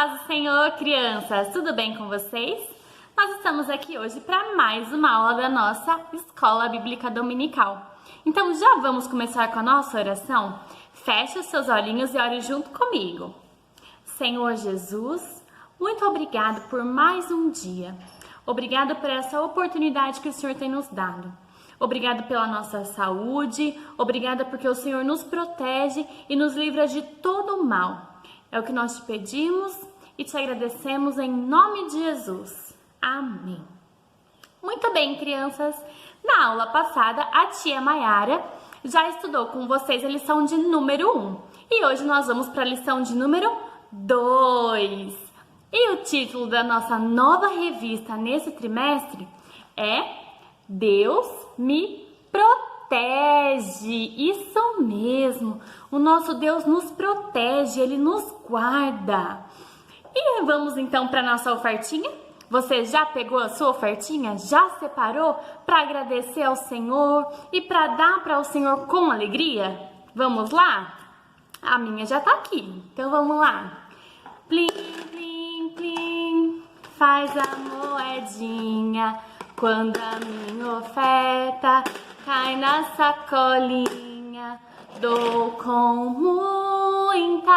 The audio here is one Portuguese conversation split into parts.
paz do Senhor, crianças! Tudo bem com vocês? Nós estamos aqui hoje para mais uma aula da nossa Escola Bíblica Dominical. Então já vamos começar com a nossa oração? Feche os seus olhinhos e ore junto comigo. Senhor Jesus, muito obrigado por mais um dia. Obrigado por essa oportunidade que o Senhor tem nos dado. Obrigado pela nossa saúde, obrigada porque o Senhor nos protege e nos livra de todo o mal. É o que nós te pedimos e te agradecemos em nome de Jesus. Amém. Muito bem, crianças. Na aula passada, a tia Maiara já estudou com vocês a lição de número 1. E hoje nós vamos para a lição de número 2. E o título da nossa nova revista nesse trimestre é Deus me protege. Isso mesmo. O nosso Deus nos protege, Ele nos guarda. E vamos então para a nossa ofertinha? Você já pegou a sua ofertinha? Já separou para agradecer ao Senhor e para dar para o Senhor com alegria? Vamos lá? A minha já está aqui, então vamos lá. Plim, plim, plim, faz a moedinha quando a minha oferta cai na sacolinha. Dou com muita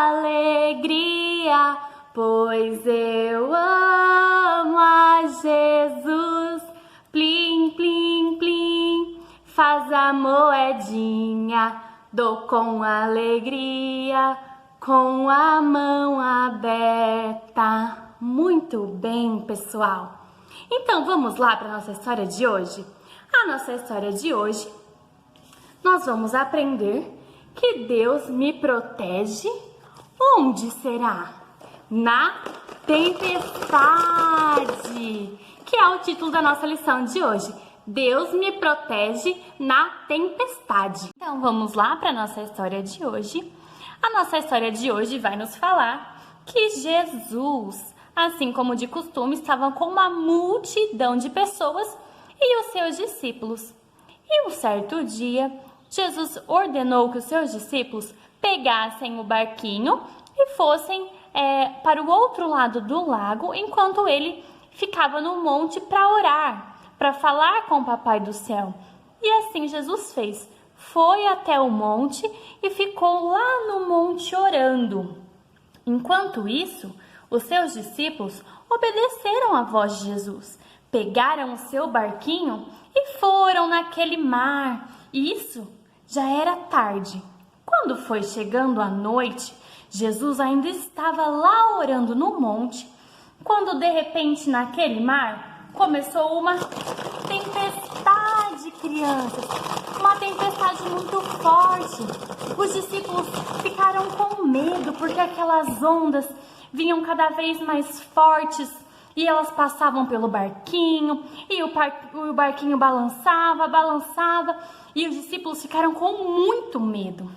alegria, pois eu amo a Jesus. Plim, plim, plim, faz a moedinha. Dou com alegria, com a mão aberta. Muito bem, pessoal. Então vamos lá para a nossa história de hoje? A nossa história de hoje, nós vamos aprender que Deus me protege. Onde será? Na tempestade, que é o título da nossa lição de hoje. Deus me protege na tempestade. Então vamos lá para a nossa história de hoje. A nossa história de hoje vai nos falar que Jesus, assim como de costume, estava com uma multidão de pessoas e os seus discípulos. E um certo dia, Jesus ordenou que os seus discípulos pegassem o barquinho e fossem para o outro lado do lago, enquanto ele ficava no monte para orar, para falar com o Papai do Céu. E assim Jesus fez. Foi até o monte e ficou lá no monte orando. Enquanto isso, os seus discípulos obedeceram à voz de Jesus. Pegaram o seu barquinho e foram naquele mar. Isso já era tarde. Quando foi chegando a noite, Jesus ainda estava lá orando no monte, quando de repente naquele mar começou uma tempestade, crianças. Uma tempestade muito forte. Os discípulos ficaram com medo porque aquelas ondas vinham cada vez mais fortes e elas passavam pelo barquinho e o barquinho balançava e os discípulos ficaram com muito medo.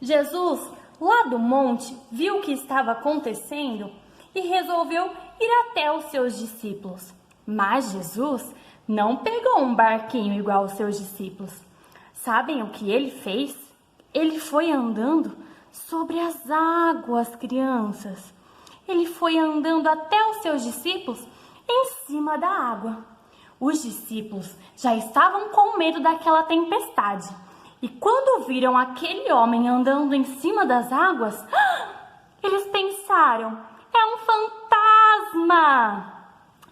Jesus, lá do monte, viu o que estava acontecendo e resolveu ir até os seus discípulos. Mas Jesus não pegou um barquinho igual aos seus discípulos. Sabem o que ele fez? Ele foi andando sobre as águas, crianças. Ele foi andando até os seus discípulos em cima da água. Os discípulos já estavam com medo daquela tempestade. E quando viram aquele homem andando em cima das águas, eles pensaram, é um fantasma!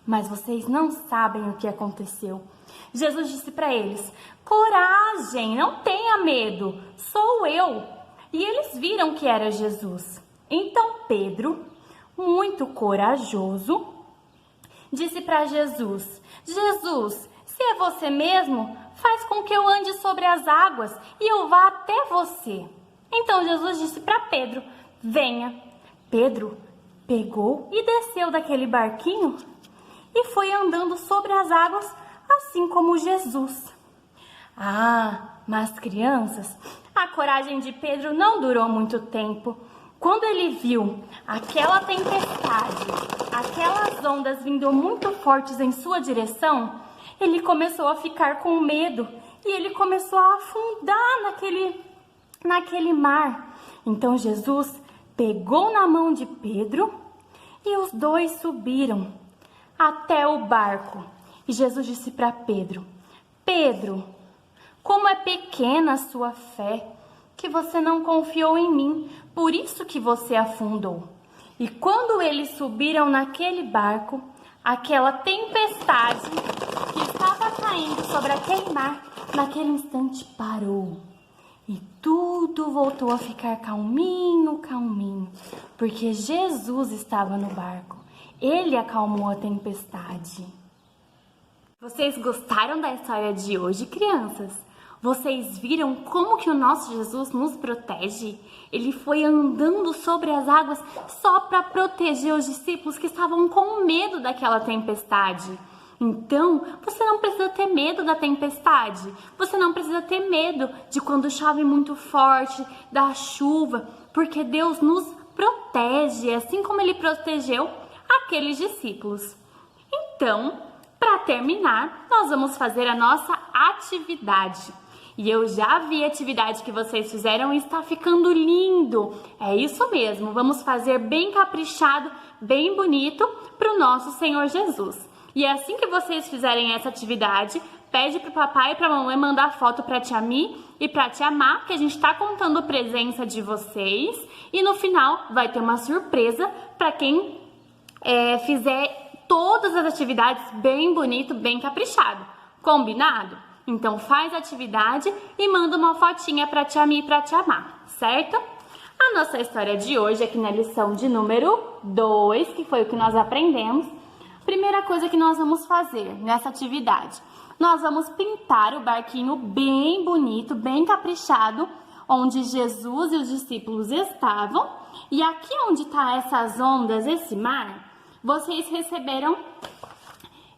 Mas vocês não sabem o que aconteceu. Jesus disse para eles, coragem, não tenha medo, sou eu. E eles viram que era Jesus. Então Pedro, muito corajoso, disse para Jesus, Jesus, se é você mesmo, faz com que eu ande sobre as águas e eu vá até você. Então Jesus disse para Pedro, venha. Pedro pegou e desceu daquele barquinho e foi andando sobre as águas, assim como Jesus. Mas crianças, a coragem de Pedro não durou muito tempo. Quando ele viu aquela tempestade, aquelas ondas vindo muito fortes em sua direção, ele começou a ficar com medo e ele começou a afundar naquele mar. Então Jesus pegou na mão de Pedro e os dois subiram até o barco. E Jesus disse para Pedro: Pedro, como é pequena a sua fé, que você não confiou em mim, por isso que você afundou. E quando eles subiram naquele barco, aquela tempestade que estava caindo sobre aquele mar, naquele instante parou. E tudo voltou a ficar calminho, calminho, porque Jesus estava no barco. Ele acalmou a tempestade. Vocês gostaram da história de hoje, crianças? Vocês viram como que o nosso Jesus nos protege? Ele foi andando sobre as águas só para proteger os discípulos que estavam com medo daquela tempestade. Então, você não precisa ter medo da tempestade. Você não precisa ter medo de quando chove muito forte, da chuva, porque Deus nos protege, assim como Ele protegeu aqueles discípulos. Então, para terminar, nós vamos fazer a nossa atividade. E eu já vi a atividade que vocês fizeram e está ficando lindo. É isso mesmo, vamos fazer bem caprichado, bem bonito para o nosso Senhor Jesus. E é assim que vocês fizerem essa atividade, pede para o papai e para a mamãe mandar foto para a tia Mi e para a tia Má, que a gente está contando a presença de vocês. E no final vai ter uma surpresa para quem fizer todas as atividades bem bonito, bem caprichado. Combinado? Então faz a atividade e manda uma fotinha para a tia Mi e para a tia Má, certo? A nossa história de hoje, aqui na lição de número 2, que foi o que nós aprendemos. Primeira coisa que nós vamos fazer nessa atividade, nós vamos pintar o barquinho bem bonito, bem caprichado, onde Jesus e os discípulos estavam. E aqui onde tá essas ondas, esse mar, vocês receberam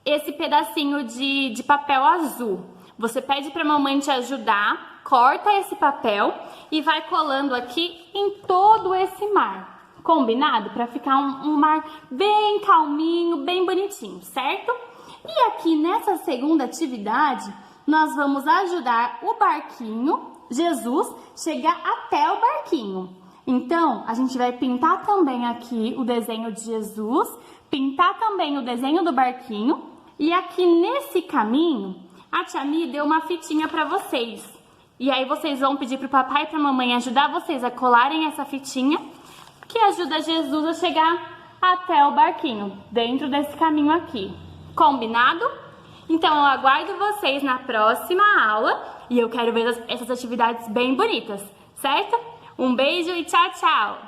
esse pedacinho de papel azul. Você pede para a mamãe te ajudar, corta esse papel e vai colando aqui em todo esse mar. Combinado? Para ficar um mar bem calminho, bem bonitinho, certo? E aqui nessa segunda atividade, nós vamos ajudar o barquinho, Jesus, chegar até o barquinho. Então, a gente vai pintar também aqui o desenho de Jesus, pintar também o desenho do barquinho. E aqui nesse caminho, a tia Mi deu uma fitinha para vocês. E aí vocês vão pedir pro papai e pra mamãe ajudar vocês a colarem essa fitinha, que ajuda Jesus a chegar até o barquinho, dentro desse caminho aqui. Combinado? Então eu aguardo vocês na próxima aula e eu quero ver essas atividades bem bonitas, certo? Um beijo e tchau, tchau!